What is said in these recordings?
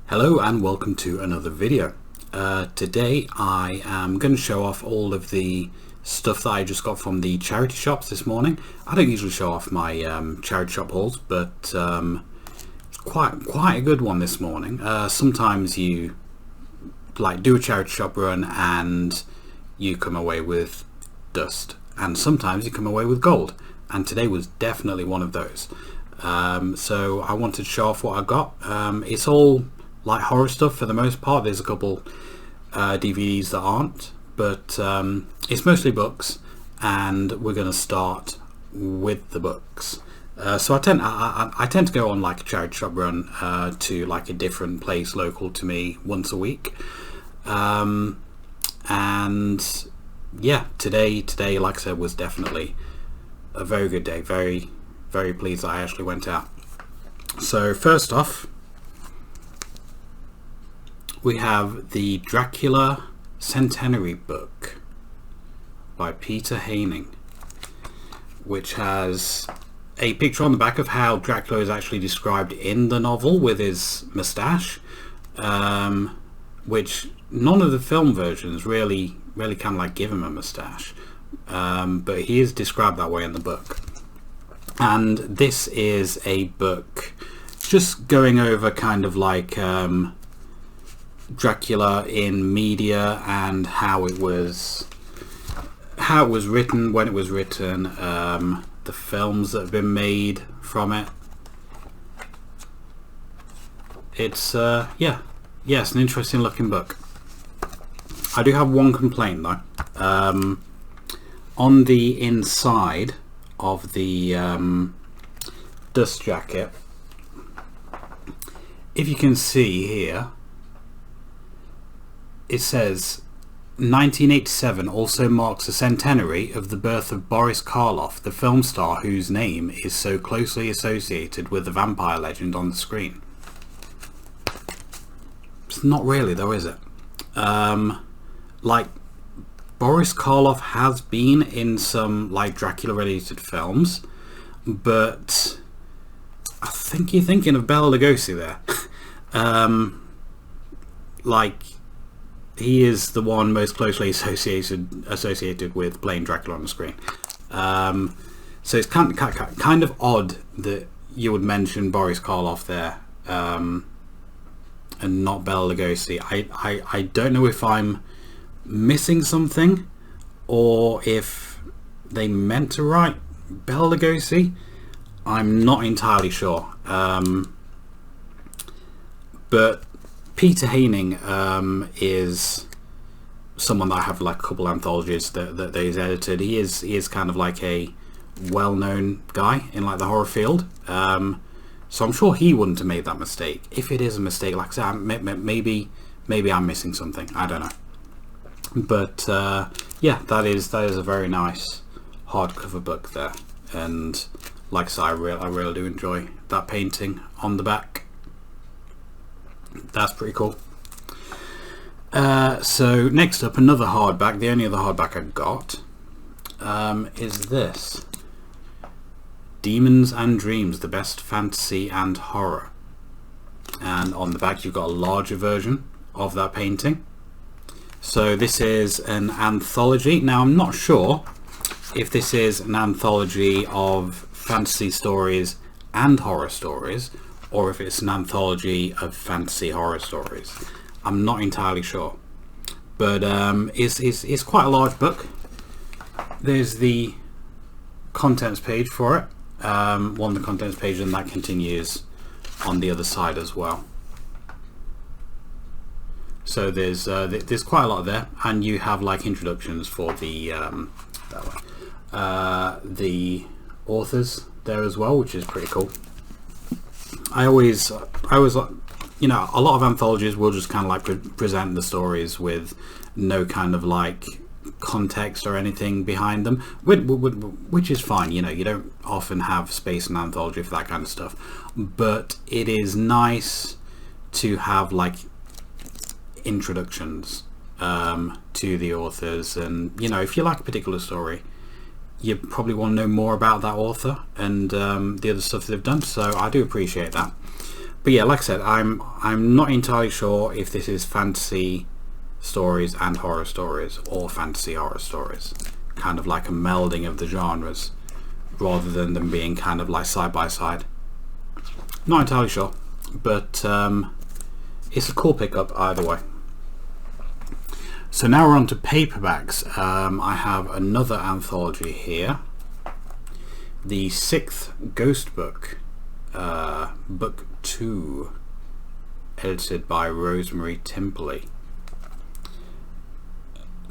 Hello and welcome to another video. Today I am going to show off all of the stuff that I just got from the charity shops this morning. I don't usually show off my charity shop hauls, but it's quite a good one this morning. Sometimes you do a charity shop run and you come away with dust, and sometimes you come away with gold, and today was definitely one of those. So I wanted to show off what I got. It's all like horror stuff for the most part. There's a couple DVDs that aren't, but it's mostly books, and we're going to start with the books. So I tend to go on like a charity shop run to like a different place local to me once a week, and yeah, today like I said was definitely a very good day. Very pleased that I actually went out. So first off, we have the Dracula Centenary book by Peter Haining, which has a picture on the back of how Dracula is actually described in the novel with his moustache, which none of the film versions really kind of like give him a moustache, but he is described that way in the book. And this is a book just going over kind of like Dracula in media and how it was written, when it was written, the films that have been made from it. It's it's an interesting looking book. I do have one complaint though. On the inside of the dust jacket, if you can see here, it says 1987 also marks the centenary of the birth of Boris Karloff, the film star whose name is so closely associated with the vampire legend on the screen. It's not really though, is it? Like, Boris Karloff has been in some like Dracula related films, but I think you're thinking of Bela Lugosi there. Like, he is the one most closely associated with playing Dracula on the screen. So it's kind of odd that you would mention Boris Karloff there, and not Bela Lugosi. I don't know if I'm missing something, or if they meant to write Bela Lugosi. I'm not entirely sure. But Peter Haining is someone that I have like a couple anthologies that he's edited. He is kind of like a well-known guy in like the horror field. So I'm sure he wouldn't have made that mistake. If it is a mistake, like I said, maybe I'm missing something. I don't know. But yeah, that is a very nice hardcover book there, and like I said, I really do enjoy that painting on the back. That's pretty cool. So next up, another hardback. The only other hardback I got is this: Demons and Dreams, the best fantasy and horror. And on the back you've got a larger version of that painting. So this is an anthology. Now I'm not sure if this is an anthology of fantasy stories and horror stories, or if it's an anthology of fantasy horror stories. I'm not entirely sure, but it's quite a large book. There's the contents page for it, one of the contents page, and that continues on the other side as well. So there's quite a lot there, and you have like introductions for the authors there as well, which is pretty cool. I always, you know, a lot of anthologies will just kind of like present the stories with no kind of like context or anything behind them, which is fine. You know, you don't often have space in an anthology for that kind of stuff, but it is nice to have like introductions to the authors, and you know, if you like a particular story, you probably want to know more about that author and the other stuff they've done. So I do appreciate that. But yeah, like I said, I'm not entirely sure if this is fantasy stories and horror stories, or fantasy horror stories, kind of like a melding of the genres, rather than them being kind of like side by side. Not entirely sure, but it's a cool pickup either way. So now we're on to paperbacks. I have another anthology here, the 6th Ghost Book, Book 2, edited by Rosemary Timperley.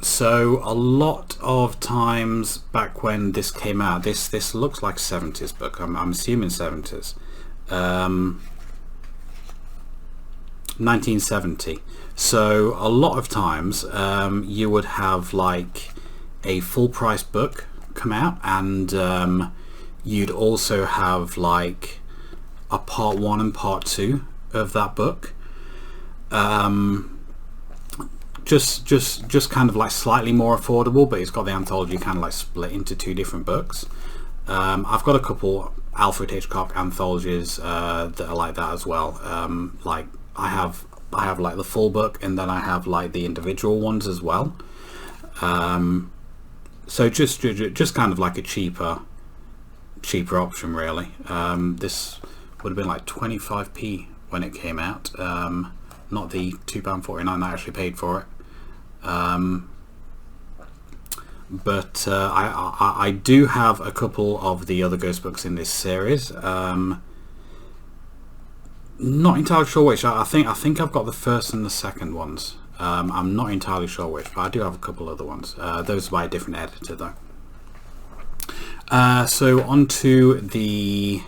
So a lot of times back when this came out, this looks like 70s book. I'm assuming 70s. 1970. So a lot of times you would have like a full price book come out, and you'd also have like a part 1 and part 2 of that book. Just kind of like slightly more affordable, but it's got the anthology kind of like split into 2 different books. I've got a couple Alfred Hitchcock anthologies that are like that as well. Like I have like the full book, and then I have like the individual ones as well. So just kind of like a cheaper option really. This would have been like 25p when it came out, not the £2.49 I actually paid for it. But I do have a couple of the other ghost books in this series. Not entirely sure which. I think I've got the first and the second ones. I'm not entirely sure which, but I do have a couple other ones. Those are by a different editor though. So on to the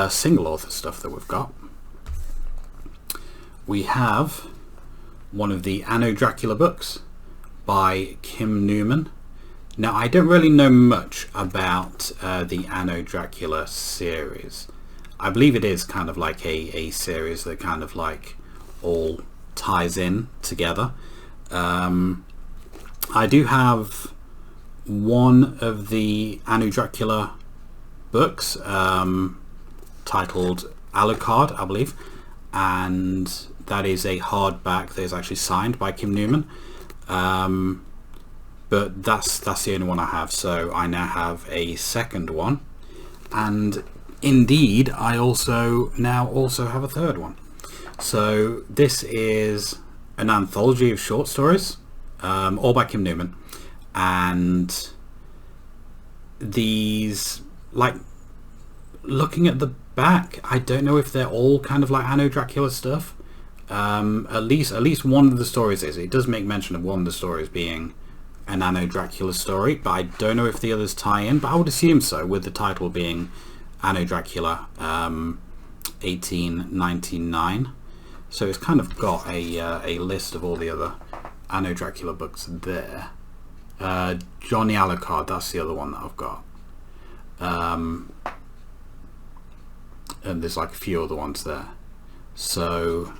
single author stuff that we've got. We have one of the Anno Dracula books by Kim Newman. Now I don't really know much about the Anno Dracula series. I believe it is kind of like a series that kind of like all ties in together. I do have one of the Anno Dracula books titled Alucard, I believe, and that is a hardback that is actually signed by Kim Newman. But that's the only one I have, so I now have a second one, and indeed I now also have a third one. So this is an anthology of short stories, all by Kim Newman, and these, like, looking at the back, I don't know if they're all kind of like Anno Dracula stuff. At least one of the stories is. It does make mention of one of the stories being an Anno Dracula story, but I don't know if the others tie in, but I would assume so, with the title being Anno Dracula 1899. So it's kind of got a list of all the other Anno Dracula books there. Johnny Alucard, that's the other one that I've got. And there's like a few other ones there. So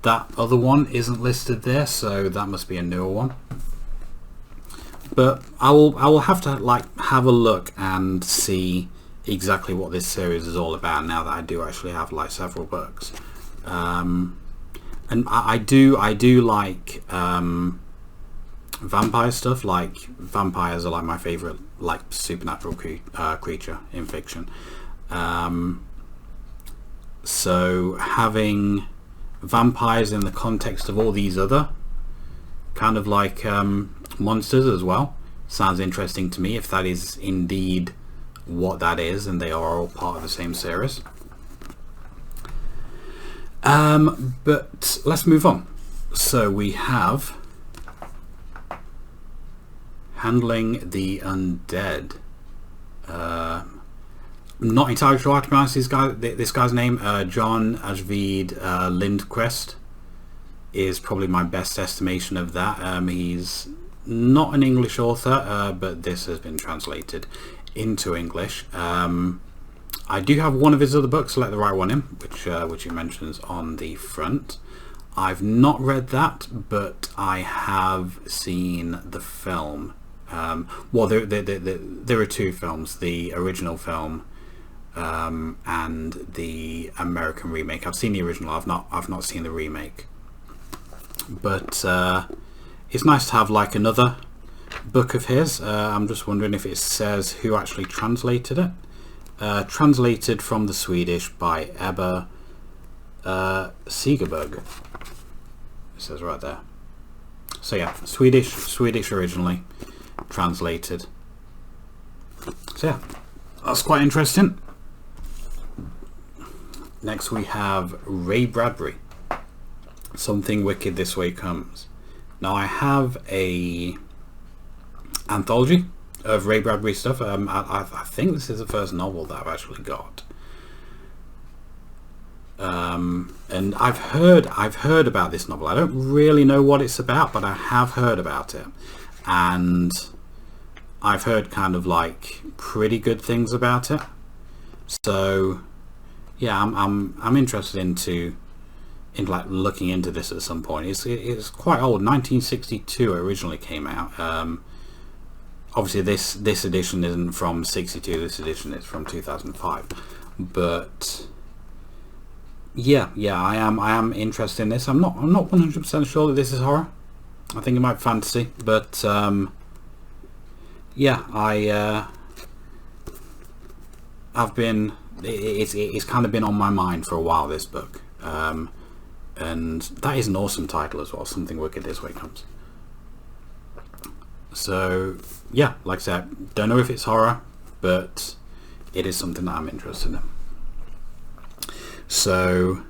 that other one isn't listed there, so that must be a newer one. But I will have to like have a look and see exactly what this series is all about now that I do actually have like several books. And I do like vampire stuff. Like vampires are like my favorite like supernatural creature in fiction. So having vampires in the context of all these other kind of like monsters as well sounds interesting to me, if that is indeed what that is and they are all part of the same series. But let's move on. So we have Handling the Undead. I'm not entirely sure how to pronounce this guy's name. John Ajvid Lindquist is probably my best estimation of that. He's not an English author, but this has been translated into English. I do have one of his other books, Let the Right One In, which he mentions on the front. I've not read that, but I have seen the film. Well, there are two films. The original film and the American remake. I've seen the original. I've not seen the remake. But it's nice to have like another book of his. I'm just wondering if it says who actually translated it. Translated from the Swedish by Ebba Segerberg. It says right there. So yeah, Swedish originally, translated. So yeah, that's quite interesting. Next we have Ray Bradbury. Something Wicked This Way Comes. Now I have a anthology of Ray Bradbury stuff. I think this is the first novel that I've actually got. And I've heard about this novel. I don't really know what it's about, but I have heard about it, and I've heard kind of like pretty good things about it. So yeah, I'm interested in like looking into this at some point. It's quite old. 1962 originally came out. Obviously this edition isn't from 62. This edition is from 2005. But yeah, I am interested in this. I'm not 100% sure that this is horror. I think it might be fantasy, but yeah, I've been. It's kind of been on my mind for a while, this book, and that is an awesome title as well. Something Wicked This Way Comes. So yeah, like I said, don't know if it's horror, but it is something that I'm interested in. So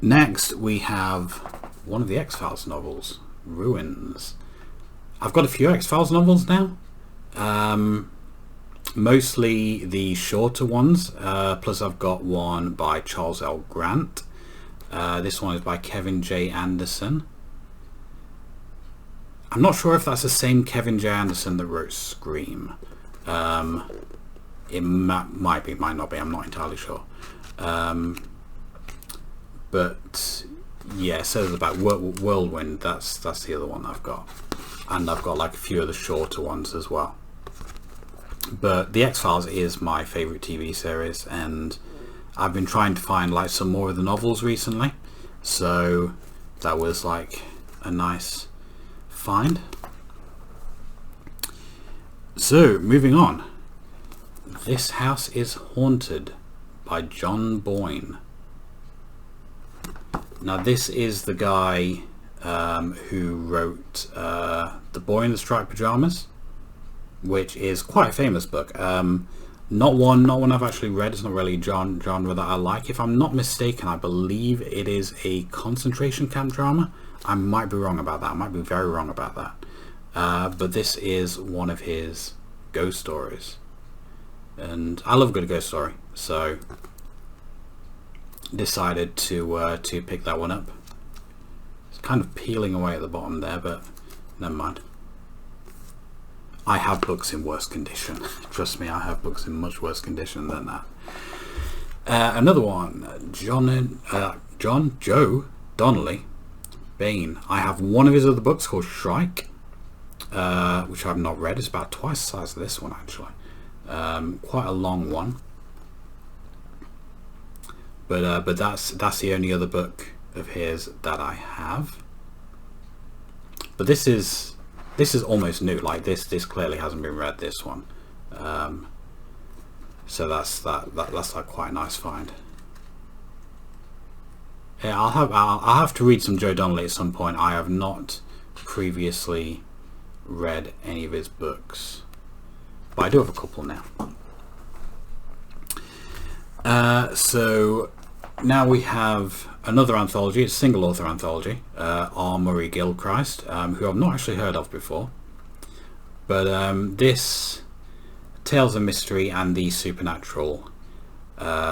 next we have one of the X-Files novels, Ruins. I've got a few X-Files novels now, mostly the shorter ones, plus I've got one by Charles L. Grant. This one is by Kevin J. Anderson. I'm not sure if that's the same Kevin J. Anderson that wrote Scream. It might be, might not be, I'm not entirely sure. But yeah, it says about Whirlwind. That's the other one I've got, and I've got like a few of the shorter ones as well. But the X-Files is my favorite TV series, and I've been trying to find like some more of the novels recently, so that was like a nice find. So moving on, This House is Haunted by John Boyne. Now this is the guy who wrote The Boy in the Striped Pajamas, which is quite a famous book. Not one I've actually read. It's not really a genre that I like. If I'm not mistaken, I believe it is a concentration camp drama. I might be wrong about that. I might be very wrong about that. But this is one of his ghost stories, and I love a good ghost story, so decided to pick that one up. It's kind of peeling away at the bottom there, but never mind. I have books in worse condition. Trust me, I have books in much worse condition than that. Another one, Joe Donnelly, Bane. I have one of his other books called Shrike, which I've not read. It's about twice the size of this one actually. Quite a long one. But that's the only other book of his that I have. But this is almost new. Like this clearly hasn't been read, this one. So that's like quite a nice find. Yeah, I'll have to read some Joe Donnelly at some point. I have not previously read any of his books, but I do have a couple now. So now we have another anthology. It's a single author anthology, R. Murray Gilchrist, who I've not actually heard of before, but this Tales of Mystery and the Supernatural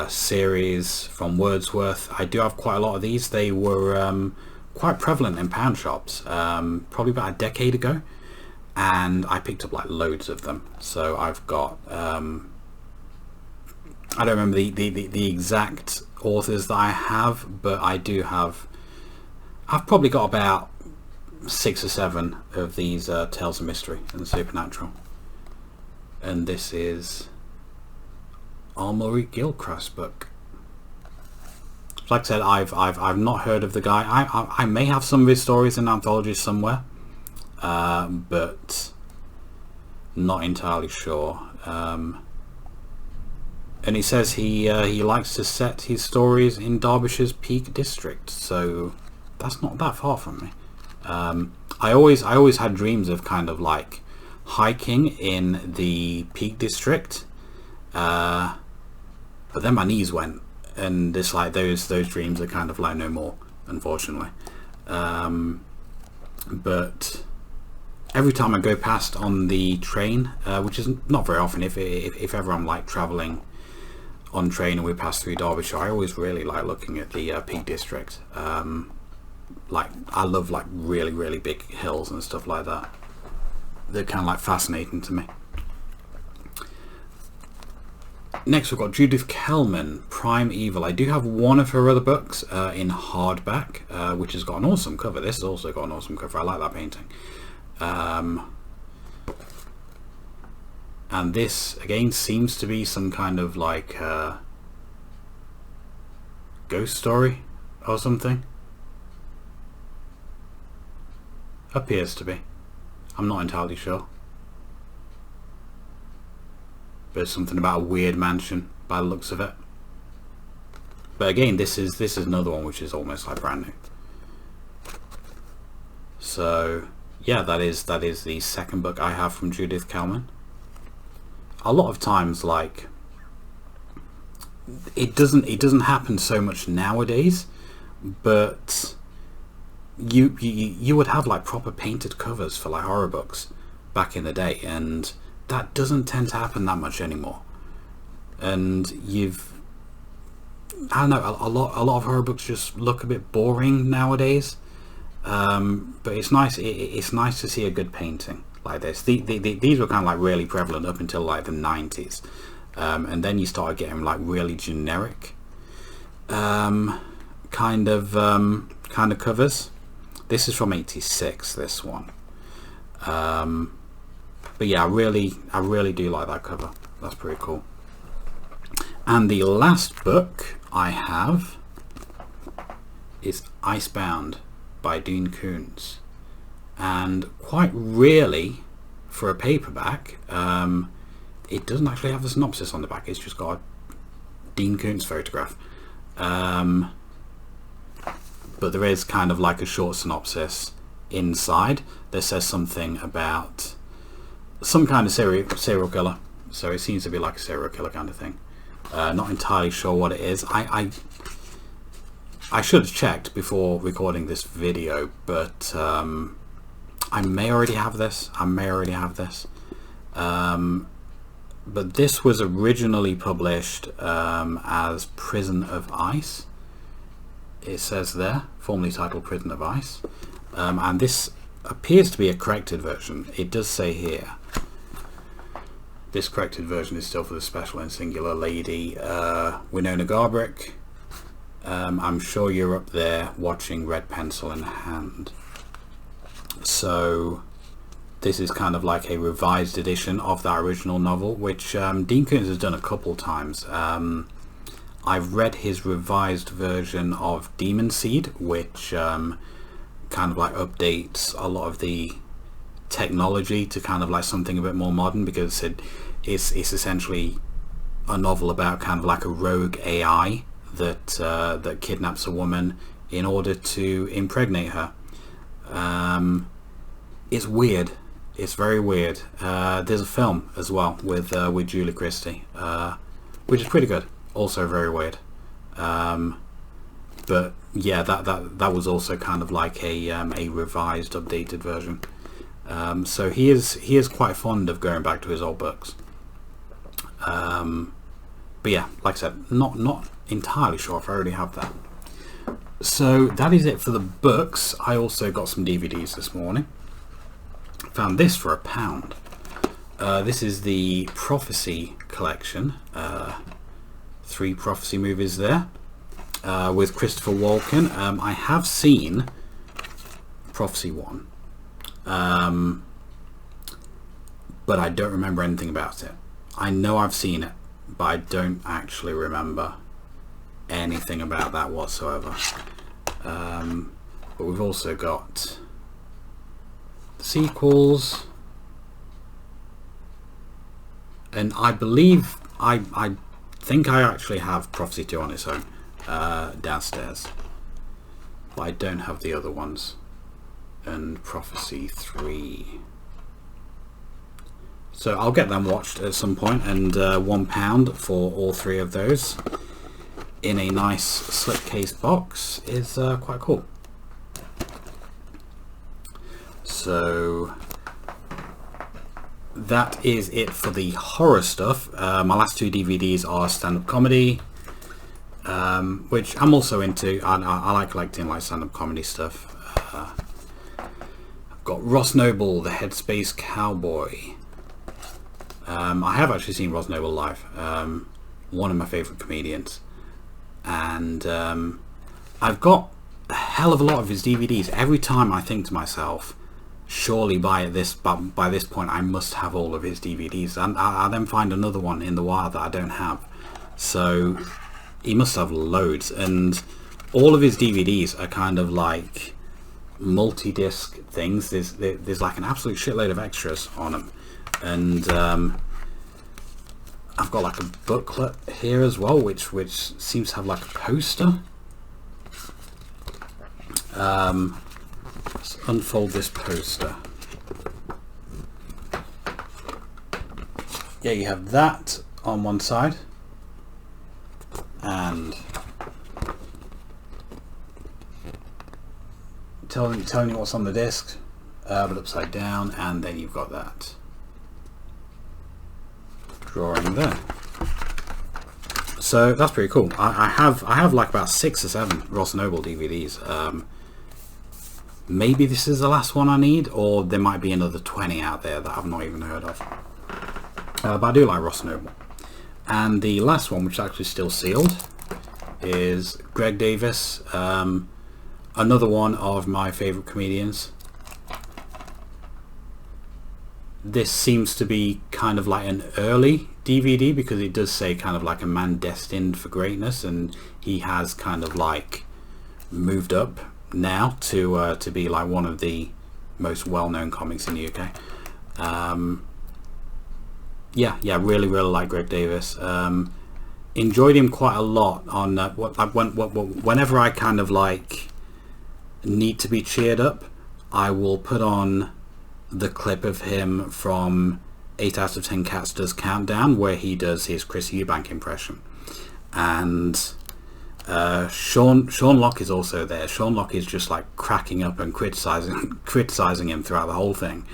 series from Wordsworth. I do have quite a lot of these. They were quite prevalent in pound shops probably about a decade ago, and I picked up like loads of them. So I've got I don't remember the exact authors that I have, but I do have. I've probably got about 6 or 7 of these Tales of Mystery and the Supernatural, and this is Armory Gilchrist book. Like I said, I've not heard of the guy. I may have some of his stories in anthologies somewhere, but not entirely sure. And he says he likes to set his stories in Derbyshire's Peak District, so that's not that far from me. I always had dreams of kind of like hiking in the Peak District, but then my knees went, and it's like those dreams are kind of like no more, unfortunately. But every time I go past on the train, which is not very often, if ever I'm like traveling on train and we pass through Derbyshire, I always really like looking at the Peak District. Like I love like really big hills and stuff like that. They're kind of like fascinating to me. Next we've got Judith Kellman, Prime Evil. I do have one of her other books in hardback, which has got an awesome cover. This has also got an awesome cover. I like that painting. And this again seems to be some kind of like ghost story or something. Appears to be. I'm not entirely sure. But it's something about a weird mansion by the looks of it. But again, this is another one which is almost like brand new. So yeah, that is the second book I have from Judith Kellman. A lot of times, like it doesn't happen so much nowadays, but you would have like proper painted covers for like horror books back in the day, and that doesn't tend to happen that much anymore. And I don't know, a lot of horror books just look a bit boring nowadays. But it's nice. It's nice to see a good painting like this. These were kind of like really prevalent up until like the 90s, and then you started getting like really generic kind of covers. This is from '86. This one. But yeah, I really do like that cover. That's pretty cool. And the last book I have is Icebound by Dean Koontz. And quite rarely for a paperback, it doesn't actually have a synopsis on the back. It's just got a Dean Koontz photograph. But there is kind of like a short synopsis inside that says something about some kind of serial killer. So it seems to be like a serial killer kind of thing. Not entirely sure what it is. I should have checked before recording this video, but I may already have this. But this was originally published as Prison of Ice. It says there, formerly titled Prison of Ice. And this appears to be a corrected version. It does say here, this corrected version is still for the special and singular lady Winona Garbrick. I'm sure you're up there watching, red pencil in hand. So this is kind of like a revised edition of that original novel, which Dean Koontz has done a couple times. I've read his revised version of Demon Seed, which kind of like updates a lot of the technology to kind of like something a bit more modern, because it's essentially a novel about kind of like a rogue AI that kidnaps a woman in order to impregnate her. It's weird. It's very weird. There's a film as well with Julie Christie, which is pretty good. Also very weird. But yeah, that was also kind of like a revised, updated version. So he is quite fond of going back to his old books. But yeah, like I said, not entirely sure if I already have that. So that is it for the books. I also got some DVDs this morning. Found this for £1. This is the Prophecy collection. 3 Prophecy movies there, with Christopher Walken. I have seen Prophecy 1, but I don't remember anything about it. I know I've seen it, but I don't actually remember anything about that whatsoever. But we've also got sequels, and I believe I think I actually have Prophecy 2 on its own downstairs, but I don't have the other ones, and Prophecy 3. So I'll get them watched at some point, and £1 for all 3 of those in a nice slipcase box is quite cool. So that is it for the horror stuff. My last 2 DVDs are stand-up comedy, which I'm also into. I like collecting like stand-up comedy stuff. I've got Ross Noble, the Headspace Cowboy. I have actually seen Ross Noble live, one of my favourite comedians, and I've got a hell of a lot of his DVDs. Every time I think to myself, surely by this point I must have all of his DVDs, and I then find another one in the wild that I don't have. So he must have loads, and all of his DVDs are kind of like multi-disc things. There's like an absolute shitload of extras on them, and I've got like a booklet here as well, which seems to have like a poster. Let's unfold this poster. Yeah, you have that on one side, and telling you what's on the disc, but upside down, and then you've got that drawing there. So that's pretty cool. I have like about 6 or 7 Ross Noble DVDs. Maybe this is the last one I need, or there might be another 20 out there that I've not even heard of. But I do like Ross Noble. And the last one, which is actually still sealed, is Greg Davis, another one of my favourite comedians. This seems to be kind of like an early DVD, because it does say kind of like a man destined for greatness, and he has kind of like moved up now to be like one of the most well-known comics in the UK. Yeah, really like Greg Davis. Enjoyed him quite a lot on whenever I kind of like need to be cheered up, I will put on the clip of him from 8 out of 10 Cats Does Countdown, where he does his Chris Eubank impression, and Sean Locke is also there. Sean Locke is just like cracking up and criticizing him throughout the whole thing,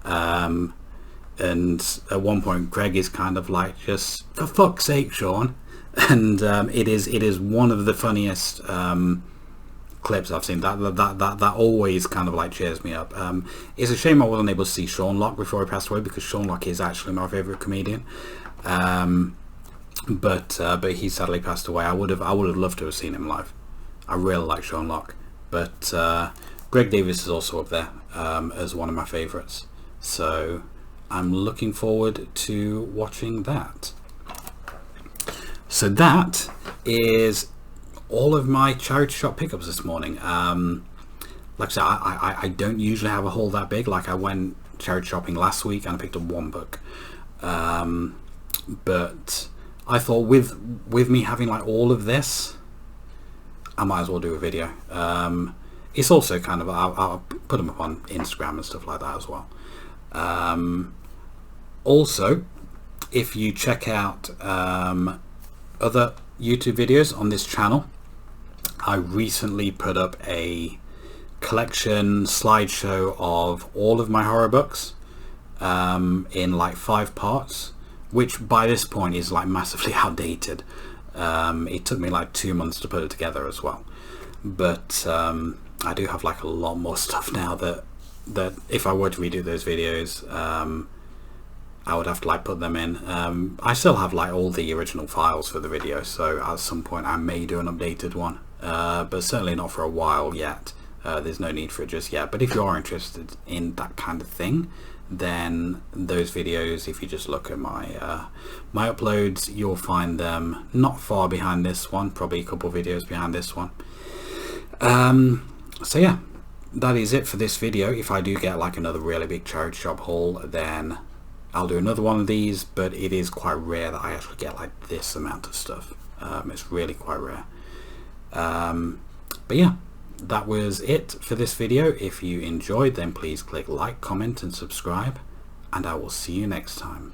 and at one point Greg is kind of like, just for fuck's sake, Sean, and it is one of the funniest clips I've seen. That always kind of like cheers me up. It's a shame I wasn't able to see Sean Locke before he passed away, because Sean Locke is actually my favorite comedian. But he sadly passed away. I would have loved to have seen him live. I really like Sean Locke, but Greg Davis is also up there as one of my favorites. So I'm looking forward to watching that. So that is all of my charity shop pickups this morning. Like I said, I don't usually have a haul that big. Like, I went charity shopping last week and I picked up 1 book, but I thought with me having like all of this, I might as well do a video. It's also kind of, I'll put them up on Instagram and stuff like that as well. Also, if you check out other YouTube videos on this channel, I recently put up a collection slideshow of all of my horror books in like 5 parts, which by this point is like massively outdated. It took me like 2 months to put it together as well, but I do have like a lot more stuff now that if I were to redo those videos, I would have to like put them in. I still have like all the original files for the video, so at some point I may do an updated one, but certainly not for a while yet. There's no need for it just yet, but if you are interested in that kind of thing, then those videos, if you just look at my my uploads, you'll find them not far behind this one, probably a couple videos behind this one. So yeah, that is it for this video. If I do get like another really big charity shop haul, then I'll do another one of these, but it is quite rare that I actually get like this amount of stuff. It's really quite rare. But yeah, that was it for this video. If you enjoyed, then please click like, comment and subscribe, and I will see you next time.